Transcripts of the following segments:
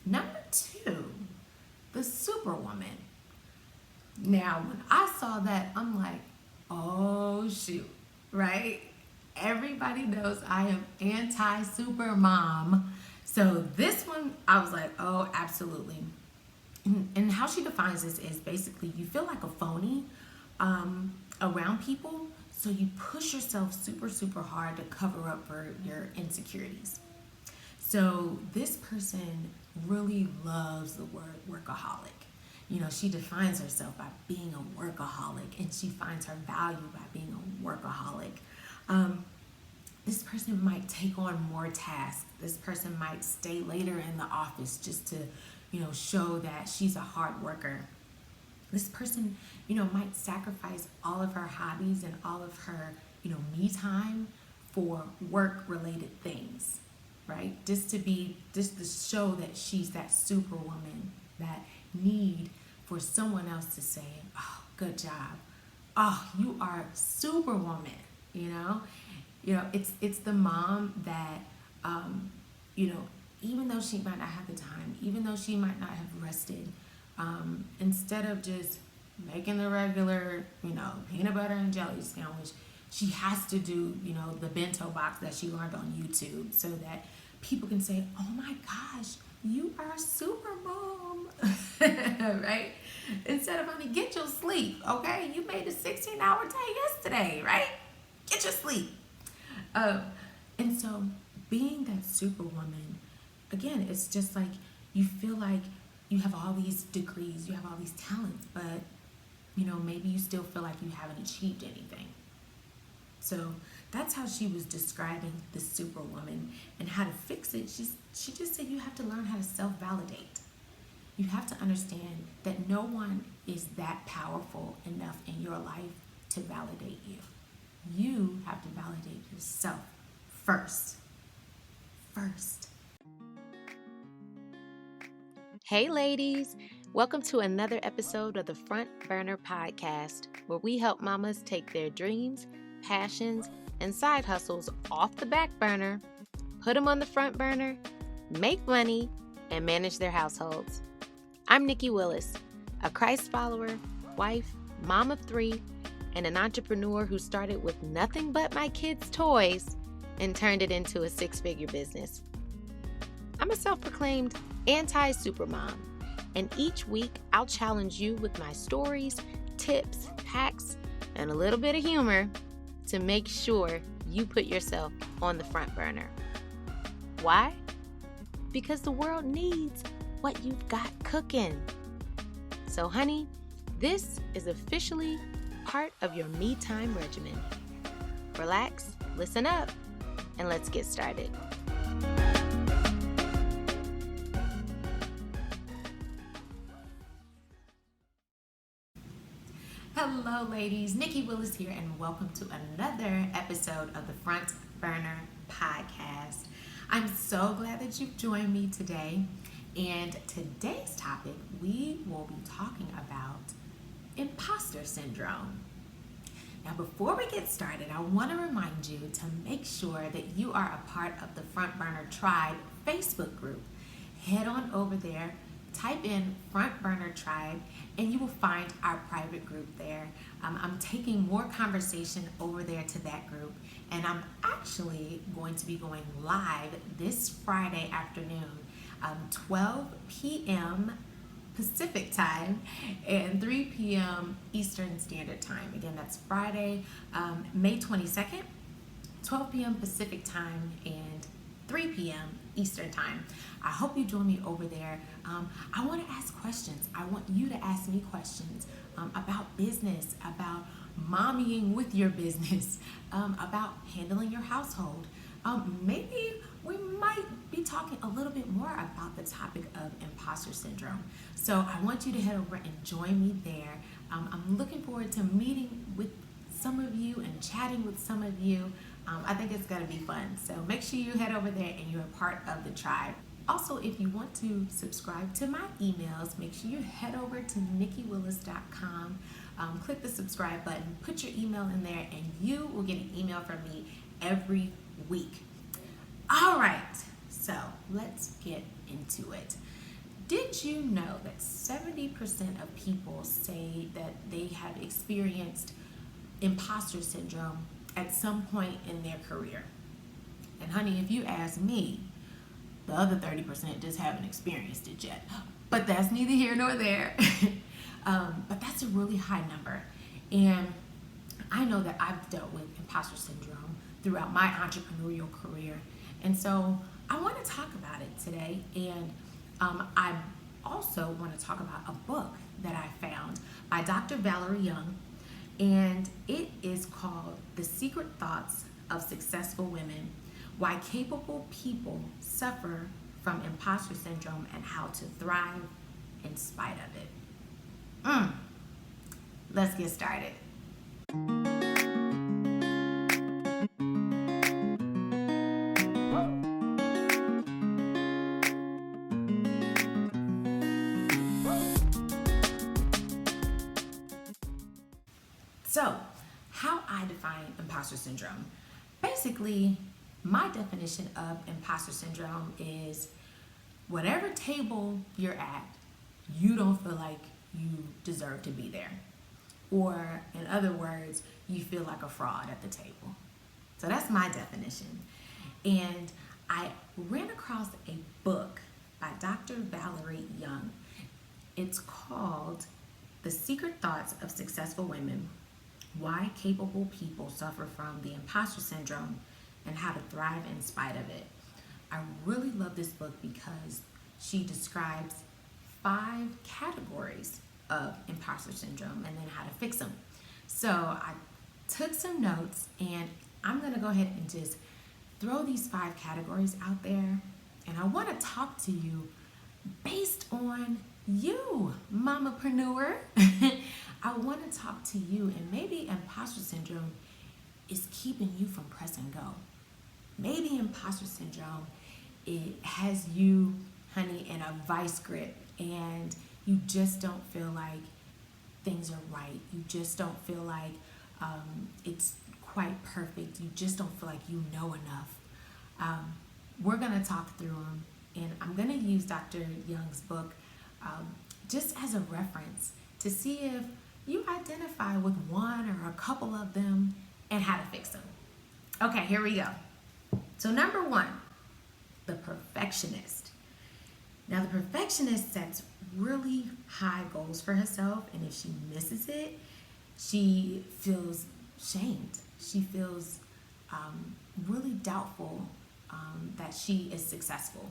Number two, the Superwoman. Now, when I saw that, I'm like, oh shoot, right? Everybody knows I am anti-super mom. So this one, I was like, oh, absolutely. And how she defines this is basically you feel like a phony around people, so you push yourself super, super hard to cover up for your insecurities. So this person really loves the word workaholic. She defines herself by being a workaholic, and she finds her value by being a workaholic. This person might take on more tasks. This person might stay later in the office just to, show that she's a hard worker. This person, might sacrifice all of her hobbies and all of her, me time for work related things, right? Just to show that she's that superwoman, that need for someone else to say, oh, good job. Oh, you are superwoman, it's the mom that, even though she might not have the time, even though she might not have rested, instead of just making the regular, peanut butter and jelly sandwich, she has to do, the bento box that she learned on YouTube so that people can say, oh my gosh, you are a super mom, right? Instead of, honey, get your sleep, okay? You made a 16-hour day yesterday, right? Get your sleep. And so being that superwoman, again, it's just like you feel like you have all these degrees, you have all these talents, but maybe you still feel like you haven't achieved anything. So that's how she was describing the superwoman and how to fix it. She just said you have to learn how to self-validate. You have to understand that no one is that powerful enough in your life to validate you. You have to validate yourself first. Hey ladies, welcome to another episode of the Front Burner Podcast, where we help mamas take their dreams, passions, and side hustles off the back burner, put them on the front burner, make money, and manage their households. I'm Nicci Willis, a Christ follower, wife, mom of 3, and an entrepreneur who started with nothing but my kids' toys and turned it into a 6-figure business. I'm a self-proclaimed anti-supermom, and each week I'll challenge you with my stories, tips, hacks, and a little bit of humor to make sure you put yourself on the front burner. Why? Because the world needs what you've got cooking. So honey, this is officially part of your me time regimen. Relax, listen up, and let's get started. Hello ladies, Nicci Willis here, and welcome to another episode of the Front Burner Podcast. I'm so glad that you've joined me today, and today's topic, we will be talking about Imposter Syndrome. Now before we get started, I want to remind you to make sure that you are a part of the Front Burner Tribe Facebook group. Head on over there, type in Front Burner Tribe, and you will find our private group there. I'm taking more conversation over there to that group, and I'm actually going to be going live this Friday afternoon, 12 p.m. Pacific time and 3 p.m. Eastern Standard Time. Again, that's Friday, May 22nd, 12 p.m. Pacific time and 3 p.m. Eastern Time. I hope you join me over there. I want to ask questions. I want you to ask me questions about business, about mommying with your business, about handling your household. Maybe we might be talking a little bit more about the topic of imposter syndrome. So I want you to head over and join me there. I'm looking forward to meeting with some of you and chatting with some of you. I think it's going to be fun. So make sure you head over there and you're a part of the tribe. Also, if you want to subscribe to my emails, make sure you head over to nicciwillis.com, click the subscribe button, put your email in there, and you will get an email from me every week. All right, so let's get into it. Did you know that 70% of people say that they have experienced imposter syndrome at some point in their career? And honey, if you ask me, the other 30% just haven't experienced it yet. But that's neither here nor there. But that's a really high number. And I know that I've dealt with imposter syndrome throughout my entrepreneurial career. And so I want to talk about it today. And I also want to talk about a book that I found by Dr. Valerie Young. And it is called The Secret Thoughts of Successful Women: Why Capable People Suffer from Imposter Syndrome and How to Thrive in Spite of it. Let's get started. So, how I define imposter syndrome. Basically, my definition of imposter syndrome is whatever table you're at, you don't feel like you deserve to be there. Or, in other words, you feel like a fraud at the table. So that's my definition. And I ran across a book by Dr. Valerie Young. It's called The Secret Thoughts of Successful Women: Why Capable People Suffer from the Imposter Syndrome and How to Thrive in Spite of it. I really love this book because she describes 5 categories of imposter syndrome and then how to fix them. So I took some notes and I'm going to go ahead and just throw these 5 categories out there. And I want to talk to you based on you, mamapreneur. I want to talk to you, and maybe imposter syndrome is keeping you from press and go. Maybe imposter syndrome, it has you, honey, in a vice grip, and you just don't feel like things are right. You just don't feel like it's quite perfect. You just don't feel like you know enough. We're going to talk through them, and I'm going to use Dr. Young's book just as a reference to see if you identify with one or a couple of them and how to fix them. Okay, here we go. So number 1, the perfectionist. Now the perfectionist sets really high goals for herself, and if she misses it, she feels shamed. She feels really doubtful that she is successful.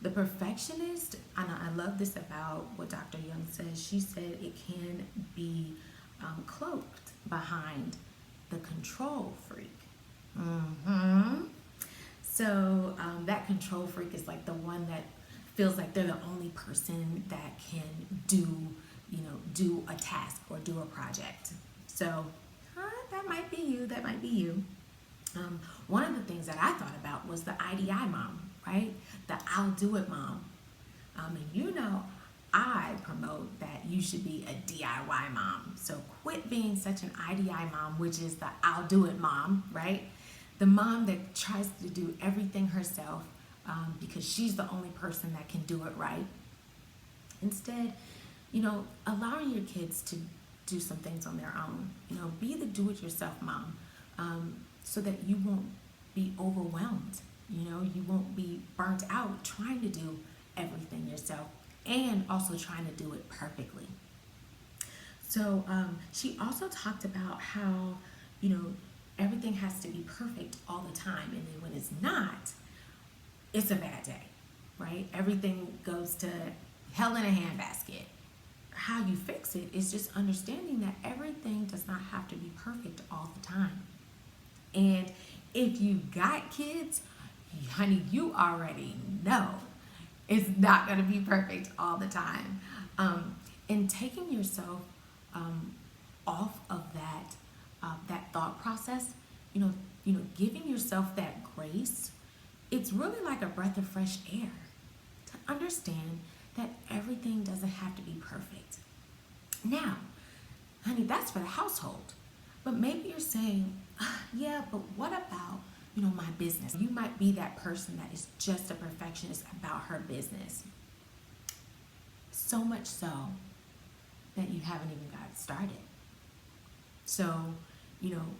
The perfectionist, and I love this about what Dr. Young says, she said it can be cloaked behind the control freak. So that control freak is like the one that feels like they're the only person that can do a task or do a project. So that might be you, that might be you. One of the things that I thought about was the IDI mom, right? The I'll do it mom. And I promote that you should be a DIY mom. So quit being such an IDI mom, which is the I'll do it mom, right? The mom that tries to do everything herself because she's the only person that can do it right. Instead, allowing your kids to do some things on their own. Be the do-it-yourself mom so that you won't be overwhelmed. You won't be burnt out trying to do everything yourself and also trying to do it perfectly. So she also talked about how, everything has to be perfect all the time. And then when it's not, it's a bad day, right? Everything goes to hell in a handbasket. How you fix it is just understanding that everything does not have to be perfect all the time. And if you got kids, honey, you already know it's not going to be perfect all the time. And taking yourself off of that thought process, giving yourself that grace, it's really like a breath of fresh air to understand that everything doesn't have to be perfect. Now, honey, that's for the household. But maybe you're saying, yeah, but what about, my business. You might be that person that is just a perfectionist about her business. So much so that you haven't even got started. So,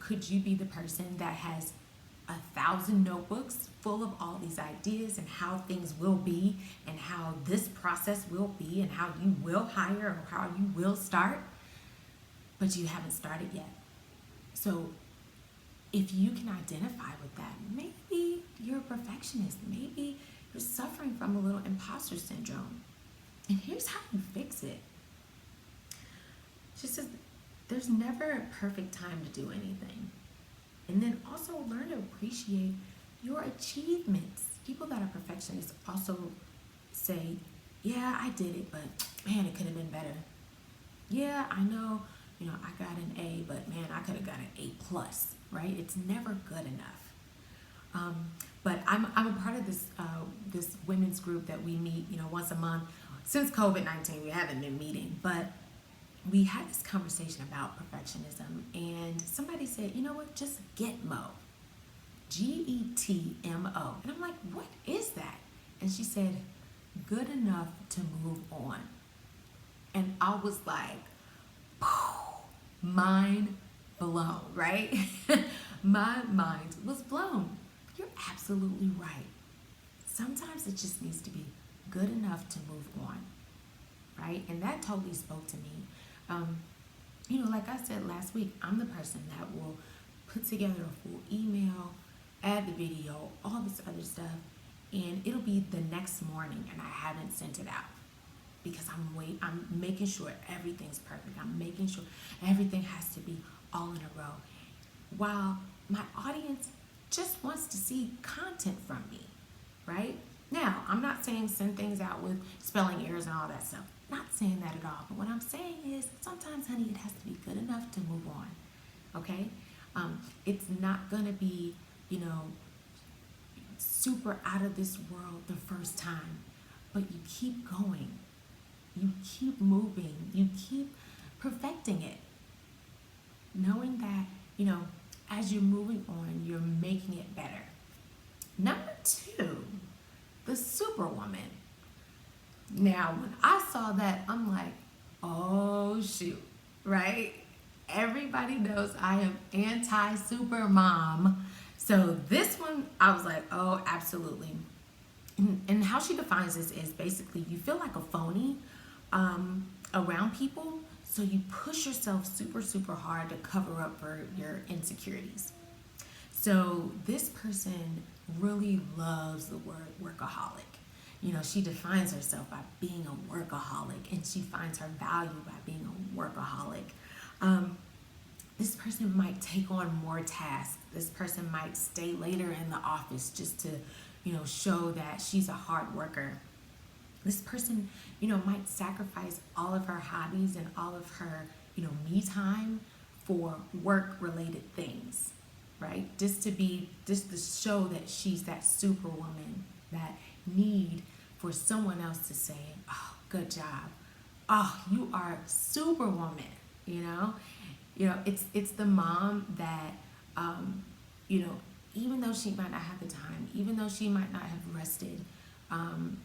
could you be the person that has 1,000 notebooks full of all these ideas and how things will be and how this process will be and how you will hire or how you will start, but you haven't started yet? So if you can identify with that, maybe you're a perfectionist. Maybe you're suffering from a little imposter syndrome. And here's how you fix it. She says, there's never a perfect time to do anything. And then also learn to appreciate your achievements. People that are perfectionists also say, yeah, I did it, but man, it could have been better. Yeah, I know, I got an A, but man, I could have got an A plus, right? It's never good enough. But I'm a part of this women's group that we meet, once a month. Since COVID-19, we haven't been meeting, but we had this conversation about perfectionism, and somebody said, you know what, just Gitmo. Getmo. And I'm like, what is that? And she said, good enough to move on. And I was like, mind blown, right? My mind was blown. You're absolutely right. Sometimes it just needs to be good enough to move on, right? And that totally spoke to me. Like I said last week, I'm the person that will put together a full email, add the video, all this other stuff, and it'll be the next morning and I haven't sent it out because I'm making sure everything's perfect. I'm making sure everything has to be all in a row, while my audience just wants to see content from me, right? Now, I'm not saying send things out with spelling errors and all that stuff. Not saying that at all. But what I'm saying is sometimes, honey, it has to be good enough to move on, okay? It's not going to be, super out of this world the first time, but you keep going. You keep moving. You keep perfecting it. Knowing that, as you're moving on, you're making it better. Number 2, the Superwoman. Now, when I saw that, I'm like, oh, shoot, right? Everybody knows I am anti-super mom. So this one, I was like, oh, absolutely. And how she defines this is basically you feel like a phony around people, so you push yourself super, super hard to cover up for your insecurities. So this person really loves the word workaholic. She defines herself by being a workaholic, and she finds her value by being a workaholic. This person might take on more tasks. This person might stay later in the office just to, show that she's a hard worker. This person, might sacrifice all of her hobbies and all of her, me time for work-related things, right? Just to show that she's that superwoman, that need for someone else to say, oh, good job. Oh, you are superwoman, it's the mom that, even though she might not have the time, even though she might not have rested,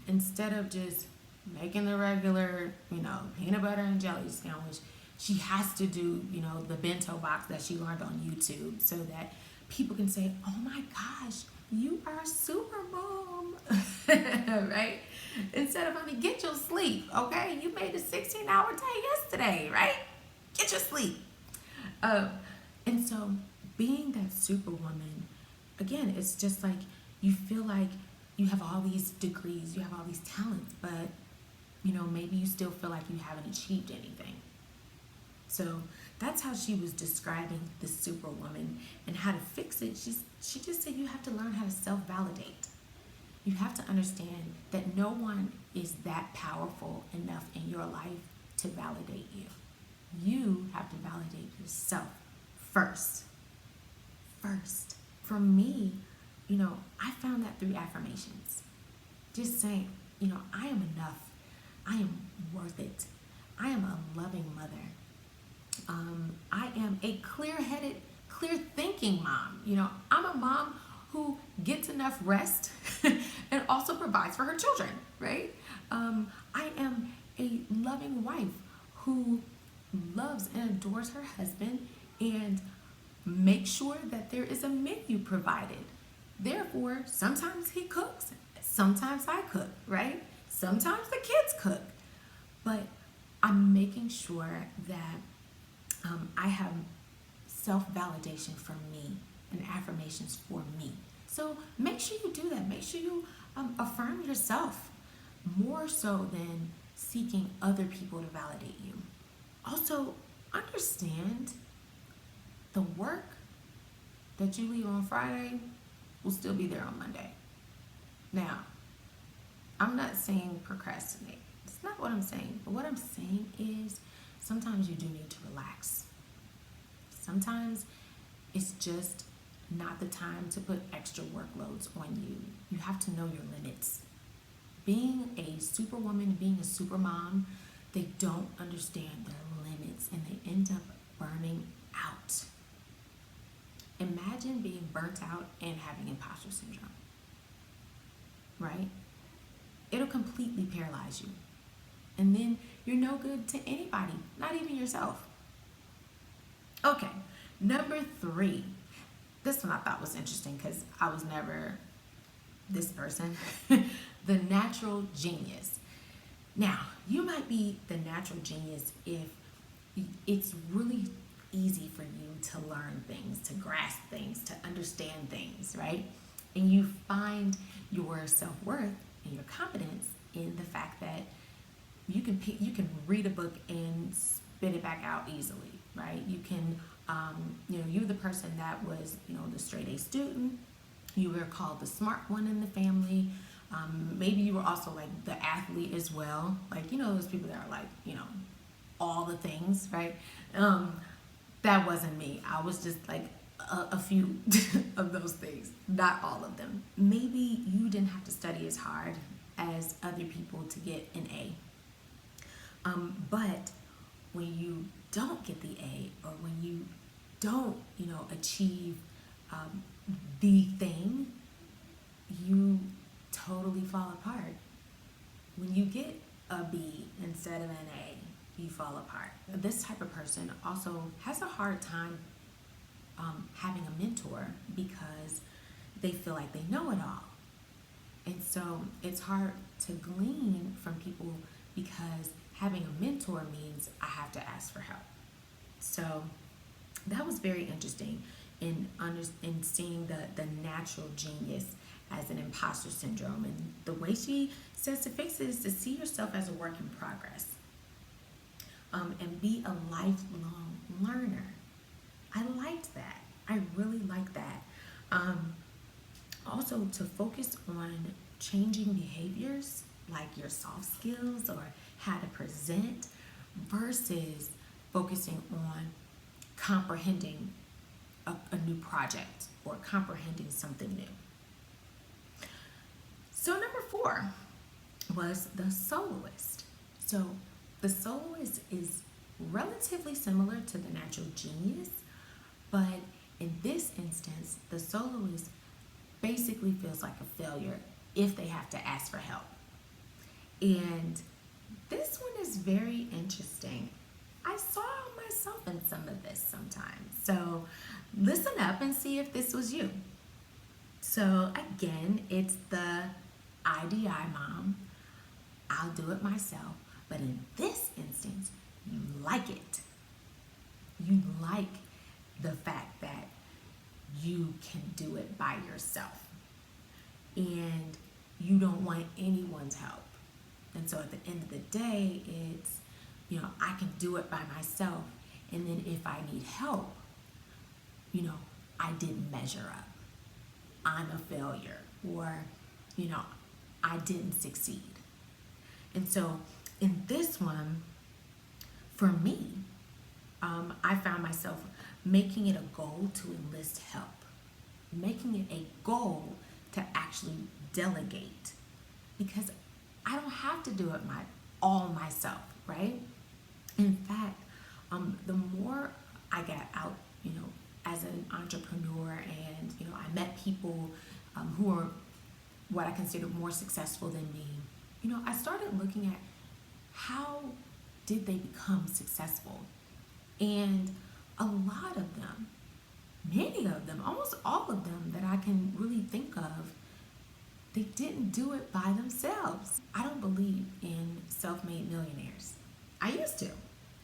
instead of just making the regular, peanut butter and jelly sandwich, she has to do, the bento box that she learned on YouTube so that people can say, oh my gosh, you are a super mom, right? Instead of, honey, get your sleep, okay? You made a 16-hour day yesterday, right? Get your sleep. And so being that superwoman, again, it's just like you feel like you have all these degrees, you have all these talents, but, maybe you still feel like you haven't achieved anything. So that's how she was describing the superwoman and how to fix it. She just said you have to learn how to self-validate. You have to understand that no one is that powerful enough in your life to validate you. You have to validate yourself first. For me, I found that through affirmations. Just saying, I am enough. I am worth it. I am a loving mother. I am a clear-headed, clear-thinking mom. I'm a mom who gets enough rest and also provides for her children, right? I am a loving wife who loves and adores her husband and makes sure that there is a menu provided. Therefore, sometimes he cooks, sometimes I cook, right? Sometimes the kids cook. But I'm making sure that I have self-validation for me and affirmations for me. So make sure you do that. Make sure you affirm yourself more so than seeking other people to validate you. Also, understand the work that you leave on Friday will still be there on Monday. Now, I'm not saying procrastinate. It's not what I'm saying. But what I'm saying is sometimes you do need to relax. Sometimes it's just not the time to put extra workloads on you. You have to know your limits. Being a superwoman, being a supermom, they don't understand their limits and they end up burning out. Imagine being burnt out and having imposter syndrome, right? It'll completely paralyze you. And then you're no good to anybody, not even yourself. Okay, number 3. This one I thought was interesting because I was never this person. The natural genius. Now, you might be the natural genius if it's really easy for you to learn things, to grasp things, to understand things, right? And you find your self-worth and your confidence in the fact that you can read a book and spit it back out easily, right? You can, you're the person that was, the straight A student. You were called the smart one in the family. Maybe you were also like the athlete as well. Like, those people that are like, all the things, right? That wasn't me. I was just like a few of those things, not all of them. Maybe you didn't have to study as hard as other people to get an A. But when you don't get the A, or when you don't, achieve the thing, you totally fall apart. When you get a B instead of an A, you fall apart. This type of person also has a hard time having a mentor because they feel like they know it all. And so it's hard to glean from people because having a mentor means I have to ask for help. So that was very interesting in seeing the natural genius as an imposter syndrome. And the way she says to fix it is to see yourself as a work in progress. And be a lifelong learner. I liked that. I really like that. Also, to focus on changing behaviors like your soft skills or how to present versus focusing on comprehending a new project or comprehending something new. So number 4 was the soloist. So the soloist is relatively similar to the natural genius, but in this instance, the soloist basically feels like a failure if they have to ask for help. And this one is very interesting. I saw myself in some of this sometimes. So listen up and see if this was you. So again, it's the IDI mom. I'll do it myself. But in this instance, you like it. You like the fact that you can do it by yourself. And you don't want anyone's help. And so at the end of the day, it's, I can do it by myself. And then if I need help, I didn't measure up. I'm a failure. Or, I didn't succeed. And so in this one, for me, I found myself making it a goal to enlist help. Making it a goal to actually delegate. Because I don't have to do it all myself, right? In fact, the more I got out, as an entrepreneur, and I met people who are what I consider more successful than me, I started looking at how did they become successful. And a lot of them, many of them, almost all of them that I can really think of, they didn't do it by themselves. I don't believe in self-made millionaires. I used to.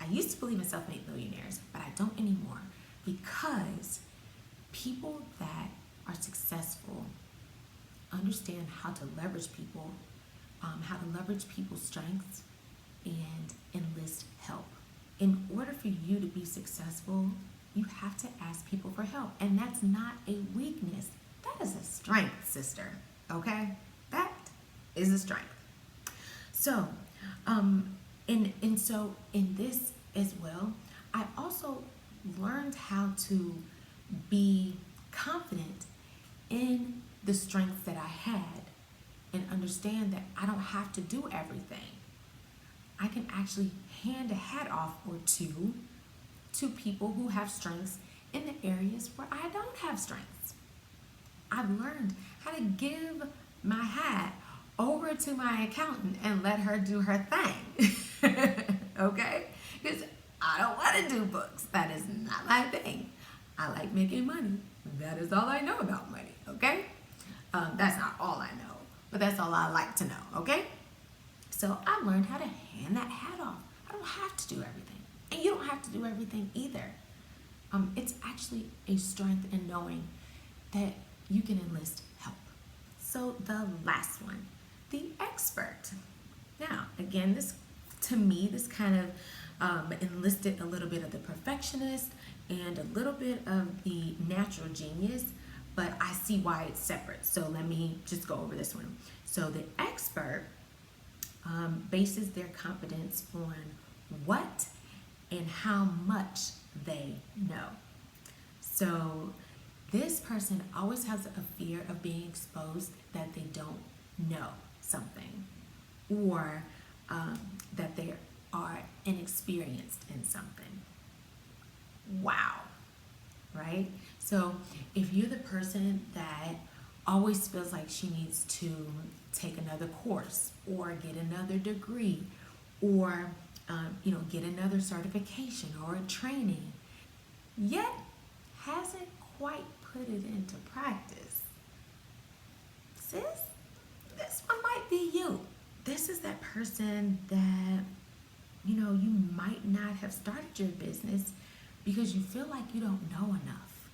I used to believe in self-made millionaires, but I don't anymore, because people that are successful understand how to leverage people, how to leverage people's strengths, and enlist help. In order for you to be successful, you have to ask people for help, and that's not a weakness. That is a strength, sister. Okay, that is a strength. So, and so in this as well, I also learned how to be confident in the strengths that I had, and understand that I don't have to do everything. I can actually hand a hat off or two to people who have strengths in the areas where I don't have strengths. I've learned how to give my hat over to my accountant and let her do her thing. Okay? Because I don't want to do books. That is not my thing. I like making money. That is all I know about money. Okay? That's not all I know, but that's all I like to know. Okay? So I've learned how to hand that hat off. I don't have to do everything. And you don't have to do everything either. It's actually a strength in knowing that you can enlist help. So the last one, the expert. Now, again, this kind of enlisted a little bit of the perfectionist and a little bit of the natural genius, but I see why it's separate. So let me just go over this one. So the expert bases their competence on what and how much they know. So this person always has a fear of being exposed that they don't know something, or that they are inexperienced in something. Wow, right? So if you're the person that always feels like she needs to take another course or get another degree, or get another certification or a training, yet hasn't quite put it into practice, sis, this one might be you. This is that person that you might not have started your business because you feel like you don't know enough.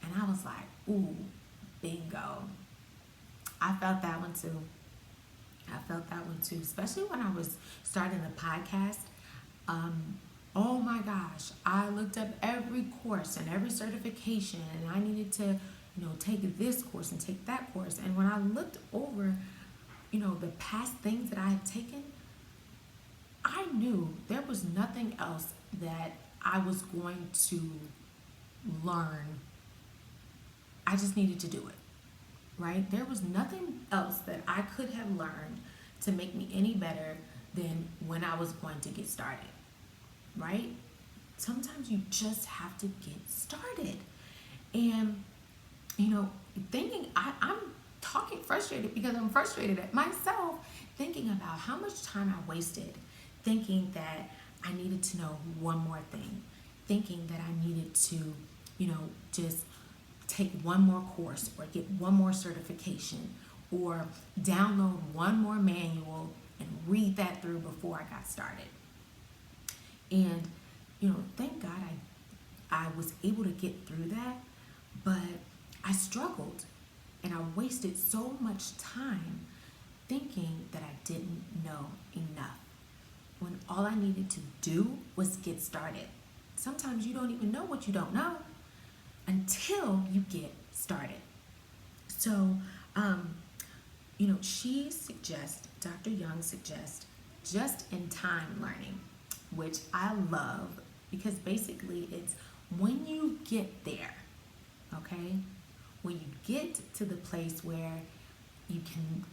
And I was like, ooh, bingo. I felt that one too. Especially when I was starting the podcast. Oh my gosh, I looked up every course and every certification, and I needed to, take this course and take that course. And when I looked over, the past things that I had taken, I knew there was nothing else that I was going to learn. I just needed to do it, right? There was nothing else that I could have learned to make me any better than when I was going to get started, right? Sometimes you just have to get started. And, I'm talking frustrated because I'm frustrated at myself, thinking about how much time I wasted thinking that I needed to know one more thing, thinking that I needed to, just take one more course or get one more certification or download one more manual and read that through before I got started. And, thank God I was able to get through that, but I struggled and I wasted so much time thinking that I didn't know enough, when all I needed to do was get started. Sometimes you don't even know what you don't know until you get started. So, Dr. Young suggests just-in-time learning, which I love, because basically it's when you get there, okay? When you get to the place where you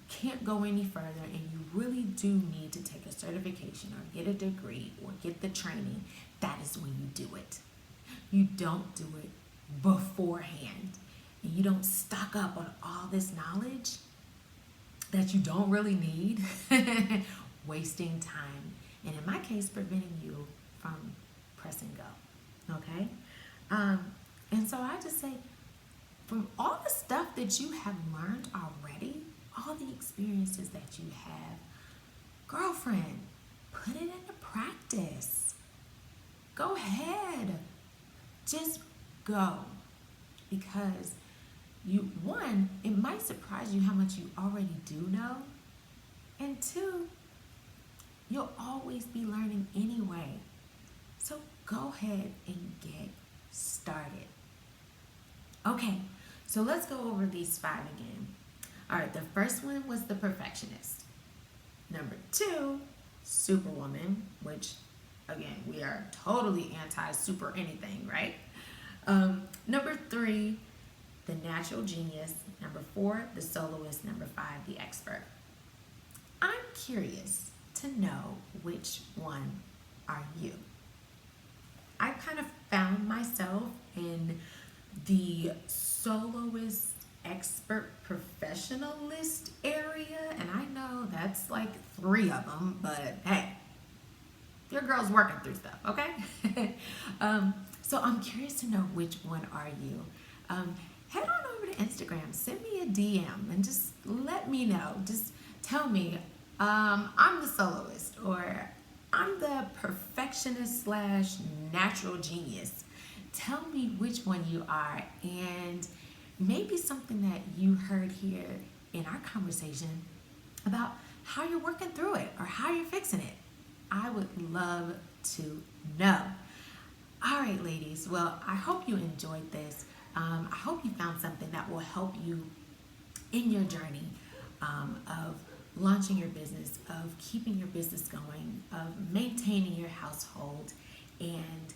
can't go any further and you really do need to take a certification or get a degree or get the training, that is when you do it. You don't do it beforehand and you don't stock up on all this knowledge that you don't really need, wasting time, and in my case, preventing you from pressing go. Okay? And so I just say, from all the stuff that you have learned already, all the experiences that you have, girlfriend, put it into practice. Go ahead. Just go. Because one, it might surprise you how much you already do know. And two, you'll always be learning anyway. So go ahead and get started. Okay, so let's go over these 5 again. All right, the first one was the perfectionist. Number 2, Superwoman, which, again, we are totally anti-super anything, right? Number 3, the natural genius. Number 4, the soloist. Number 5, the expert. I'm curious to know which one are you. I kind of found myself in the soloist, expert, professionalist area, and I know that's like 3 of them, but hey, your girl's working through stuff, okay? So I'm curious to know which one are you. Head on over to Instagram, send me a DM, and just let me know. Just tell me, I'm the soloist, or I'm the perfectionist / natural genius. Tell me which one you are, and maybe something that you heard here in our conversation about how you're working through it or how you're fixing it. I would love to know. All right, ladies. Well, I hope you enjoyed this. I hope you found something that will help you in your journey of launching your business, of keeping your business going, of maintaining your household, and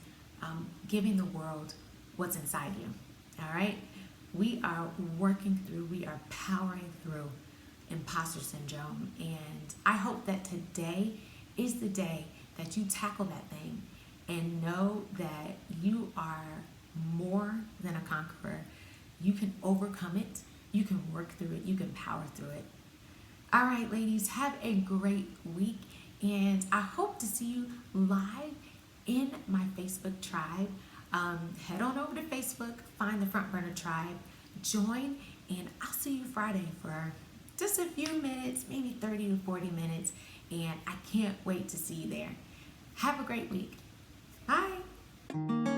giving the world what's inside you. All right? We are working through, we are powering through imposter syndrome. And I hope that today is the day that you tackle that thing and know that you are more than a conqueror. You can overcome it. You can work through it. You can power through it. All right, ladies, have a great week. And I hope to see you live in my Facebook tribe. Head on over to Facebook, find the Front Burner Tribe, join, and I'll see you Friday for just a few minutes, maybe 30 to 40 minutes, and I can't wait to see you there. Have a great week. Bye.